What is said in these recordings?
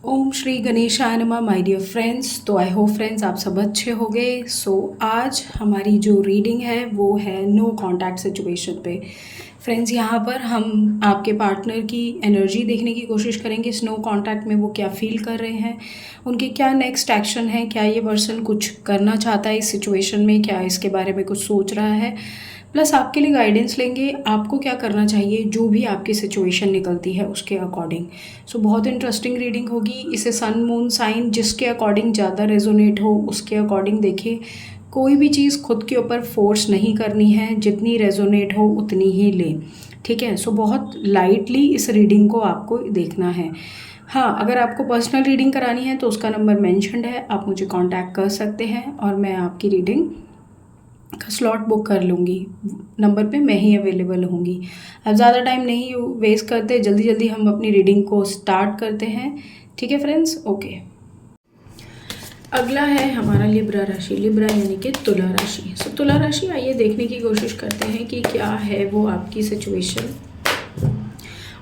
ओम श्री गणेशाय नमः my dear friends. तो आई होप फ्रेंड्स आप सब अच्छे होंगे। आज हमारी जो रीडिंग है वो है नो कांटेक्ट सिचुएशन पे। फ्रेंड्स यहाँ पर हम आपके पार्टनर की एनर्जी देखने की कोशिश करेंगे। इस नो कांटेक्ट में वो क्या फील कर रहे हैं, उनके क्या नेक्स्ट एक्शन है, क्या ये पर्सन कुछ करना चाहता है इस सिचुएशन में, क्या इसके बारे में कुछ सोच रहा है। प्लस आपके लिए गाइडेंस लेंगे आपको क्या करना चाहिए जो भी आपकी सिचुएशन निकलती है उसके अकॉर्डिंग। बहुत इंटरेस्टिंग रीडिंग होगी। इसे सन मून साइन जिसके अकॉर्डिंग ज़्यादा रेजोनेट हो उसके अकॉर्डिंग देखिए। कोई भी चीज़ खुद के ऊपर फोर्स नहीं करनी है, जितनी रेजोनेट हो उतनी ही ले, ठीक है। बहुत लाइटली इस रीडिंग को आपको देखना है। हाँ, अगर आपको पर्सनल रीडिंग करानी है तो उसका नंबर मेंशन्ड है, आप मुझे कांटेक्ट कर सकते हैं और मैं आपकी रीडिंग का स्लॉट बुक कर लूँगी। नंबर पे मैं ही अवेलेबल होंगी। अब ज़्यादा टाइम नहीं वेस्ट करते, जल्दी जल्दी हम अपनी रीडिंग को स्टार्ट करते हैं, ठीक है फ्रेंड्स। ओके, अगला है हमारा लिब्रा राशि। लिब्रा यानी कि तुला राशि। तुला राशि, आइए देखने की कोशिश करते हैं कि क्या है वो आपकी सिचुएशन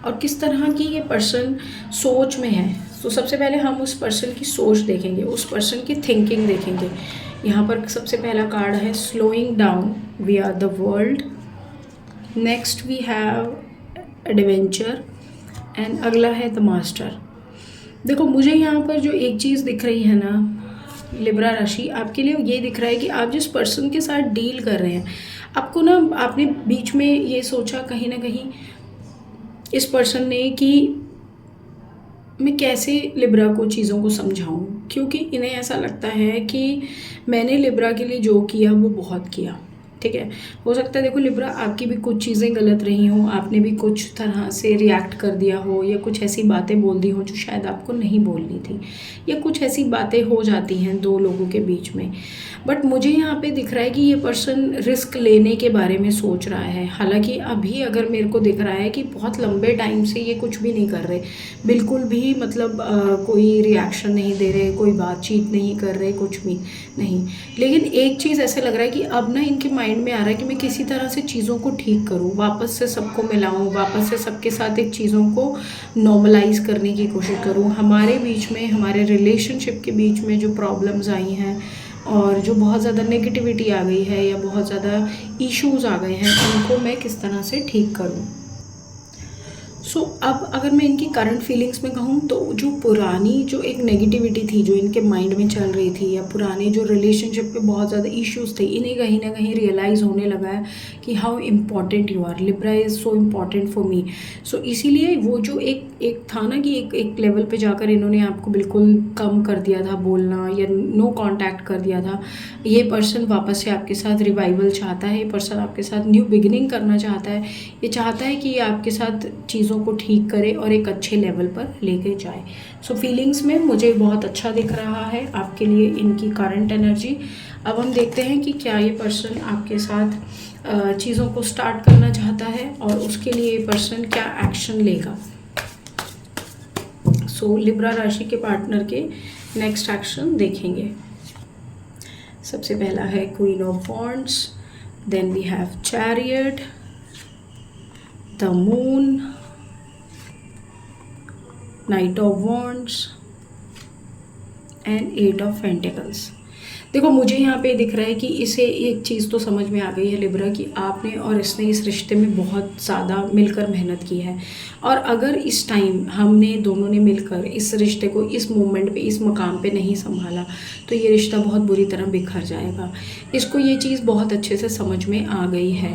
और किस तरह की ये पर्सन सोच में है। सबसे पहले हम उस पर्सन की सोच देखेंगे, उस पर्सन की थिंकिंग देखेंगे। यहाँ पर सबसे पहला कार्ड है slowing down, we are the world. Next we have adventure and अगला है द मास्टर। देखो, मुझे यहाँ पर जो एक चीज़ दिख रही है ना लिब्रा राशि, आपके लिए ये दिख रहा है कि आप जिस पर्सन के साथ डील कर रहे हैं, आपको ना आपने बीच में ये सोचा कहीं ना कहीं इस पर्सन ने कि मैं कैसे लिब्रा को चीज़ों को समझाऊं, क्योंकि इन्हें ऐसा लगता है कि मैंने लिब्रा के लिए जो किया वो बहुत किया, ठीक है। हो सकता है देखो लिब्रा आपकी भी कुछ चीज़ें गलत रही हों, आपने भी कुछ तरह से रिएक्ट कर दिया हो या कुछ ऐसी बातें बोल दी हो जो शायद आपको नहीं बोलनी थी, या कुछ ऐसी बातें हो जाती हैं दो लोगों के बीच में। बट मुझे यहाँ पे दिख रहा है कि ये पर्सन रिस्क लेने के बारे में सोच रहा है। हालांकि अभी अगर मेरे को दिख रहा है कि बहुत लंबे टाइम से ये कुछ भी नहीं कर रहे, बिल्कुल भी मतलब कोई रिएक्शन नहीं दे रहे, कोई बातचीत नहीं कर रहे, कुछ भी नहीं। लेकिन एक चीज़ ऐसे लग रहा है कि अब ना इनके माइंड में आ रहा है कि मैं किसी तरह से चीज़ों को ठीक करूँ, वापस से सबको मिलाऊँ, वापस से सबके साथ एक चीज़ों को नॉर्मलाइज करने की कोशिश करूँ। हमारे बीच में, हमारे रिलेशनशिप के बीच में जो प्रॉब्लम्स आई हैं और जो बहुत ज़्यादा नेगेटिविटी आ गई है या बहुत ज़्यादा इश्यूज आ गए हैं, उनको मैं किस तरह से ठीक करूँ। अब अगर मैं इनकी करंट फीलिंग्स में कहूँ तो जो पुरानी जो एक नेगेटिविटी थी जो इनके माइंड में चल रही थी, या पुराने जो रिलेशनशिप पे बहुत ज़्यादा इश्यूज थे, इन्हें कहीं ना कहीं रियलाइज़ होने लगा है कि how important you are, Libra is so important for me. इसीलिए वो जो एक था ना कि एक लेवल पे जाकर इन्होंने आपको बिल्कुल कम कर दिया था बोलना या नो कांटेक्ट कर दिया था। ये पर्सन वापस से आपके साथ रिवाइवल चाहता है, ये पर्सन आपके साथ न्यू बिगिनिंग करना चाहता है। ये चाहता है कि ये आपके साथ चीज़ों को ठीक करे और एक अच्छे लेवल पर लेके जाए। फीलिंग्स में मुझे बहुत अच्छा दिख रहा है आपके लिए इनकी करंट एनर्जी। अब हम देखते हैं कि क्या ये पर्सन आपके साथ चीज़ों को स्टार्ट करना चाहता है और उसके लिए ये पर्सन क्या एक्शन लेगा। लिब्रा राशि के पार्टनर के नेक्स्ट एक्शन देखेंगे। सबसे पहला है queen of wands, then we have chariot, the moon, knight of wands and eight of pentacles. देखो, मुझे यहाँ पे दिख रहा है कि इसे एक चीज़ तो समझ में आ गई है लिब्रा कि आपने और इसने इस रिश्ते में बहुत ज़्यादा मिलकर मेहनत की है, और अगर इस टाइम हमने दोनों ने मिलकर इस रिश्ते को इस मोमेंट पे, इस मकाम पे नहीं संभाला तो ये रिश्ता बहुत बुरी तरह बिखर जाएगा। इसको ये चीज़ बहुत अच्छे से समझ में आ गई है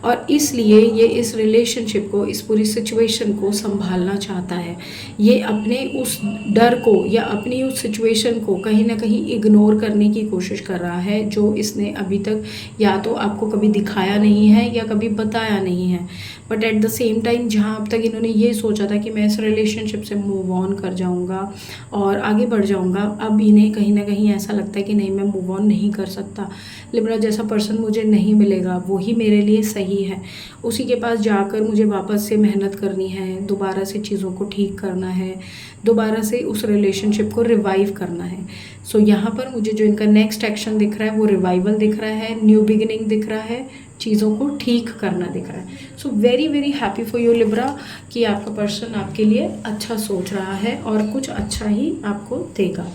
और इसलिए ये इस रिलेशनशिप को, इस पूरी सिचुएशन को संभालना चाहता है। ये अपने उस डर को या अपनी उस सिचुएशन को कहीं ना कहीं इग्नोर करने की कोशिश कर रहा है जो इसने अभी तक या तो आपको कभी दिखाया नहीं है या कभी बताया नहीं है। But at the same time जहाँ अब तक इन्होंने ये सोचा था कि मैं इस रिलेशनशिप से मूव ऑन कर जाऊँगा और आगे बढ़ जाऊँगा, अब इन्हें कहीं ना कहीं ऐसा लगता है कि नहीं, मैं मूव ऑन नहीं कर सकता। लिब्रा जैसा पर्सन मुझे नहीं मिलेगा, वही मेरे लिए सही है। उसी के पास जाकर मुझे वापस से मेहनत करनी है, दोबारा से चीज़ों को ठीक करना है, दोबारा से उस रिलेशनशिप को रिवाइव करना है। यहाँ पर मुझे जो इनका नेक्स्ट एक्शन दिख रहा है वो रिवाइवल दिख रहा है, न्यू बिगिनिंग दिख रहा है, चीज़ों को ठीक करना दिख रहा है। So very very happy for you Libra कि आपका पर्सन आपके लिए अच्छा सोच रहा है और कुछ अच्छा ही आपको देगा।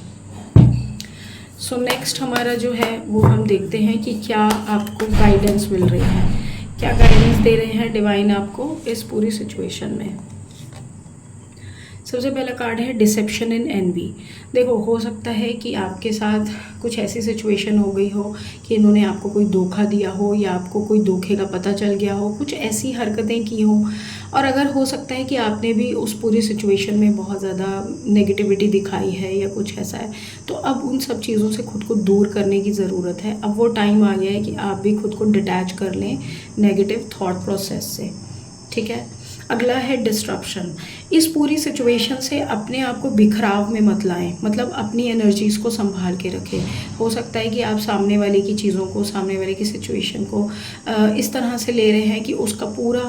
सो नेक्स्ट हमारा जो है वो हम देखते हैं कि क्या आपको गाइडेंस मिल रही है, क्या गाइडेंस दे रहे हैं डिवाइन आपको इस पूरी सिचुएशन में। सबसे पहला कार्ड है डिसेप्शन इन एनवी। देखो, हो सकता है कि आपके साथ कुछ ऐसी सिचुएशन हो गई हो कि इन्होंने आपको कोई धोखा दिया हो या आपको कोई धोखे का पता चल गया हो, कुछ ऐसी हरकतें की हो। और अगर हो सकता है कि आपने भी उस पूरी सिचुएशन में बहुत ज़्यादा नेगेटिविटी दिखाई है या कुछ ऐसा है, तो अब उन सब चीज़ों से खुद को दूर करने की ज़रूरत है। अब वो टाइम आ गया है कि आप भी खुद को डिटैच कर लें नेगेटिव थॉट प्रोसेस से, ठीक है। अगला है डिस्ट्रप्शन। इस पूरी सिचुएशन से अपने आप को बिखराव में मत लाएं, मतलब अपनी एनर्जीज़ को संभाल के रखें। हो सकता है कि आप सामने वाले की चीज़ों को, सामने वाले की सिचुएशन को इस तरह से ले रहे हैं कि उसका पूरा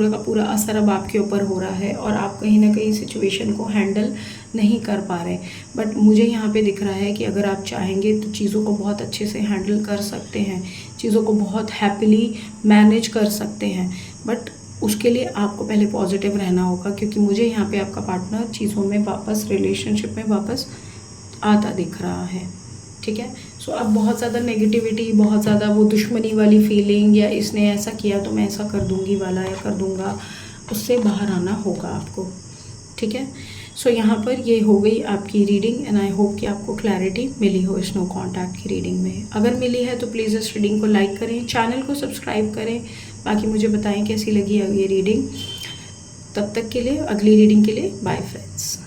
का पूरा असर अब आपके ऊपर हो रहा है और आप कहीं ना कहीं सिचुएशन को हैंडल नहीं कर पा रहे। बट मुझे यहाँ पे दिख रहा है कि अगर आप चाहेंगे तो चीज़ों को बहुत अच्छे से हैंडल कर सकते हैं, चीज़ों को बहुत हैप्पीली मैनेज कर सकते हैं। बट उसके लिए आपको पहले पॉजिटिव रहना होगा, क्योंकि मुझे यहाँ पे आपका पार्टनर चीज़ों में वापस, रिलेशनशिप में वापस आता दिख रहा है, ठीक है। सो अब बहुत ज़्यादा नेगेटिविटी, बहुत ज़्यादा वो दुश्मनी वाली फीलिंग या इसने ऐसा किया तो मैं ऐसा कर दूँगी वाला या कर दूँगा, उससे बाहर आना होगा आपको, ठीक है। सो यहाँ पर ये हो गई आपकी रीडिंग एंड आई होप कि आपको क्लैरिटी मिली हो इस नो कॉन्टैक्ट की रीडिंग में। अगर मिली है तो प्लीज़ इस रीडिंग को लाइक करें, चैनल को सब्सक्राइब करें, बाकी मुझे बताएं कैसी लगी ये रीडिंग। तब तक के लिए, अगली रीडिंग के लिए बाय फ्रेंड्स।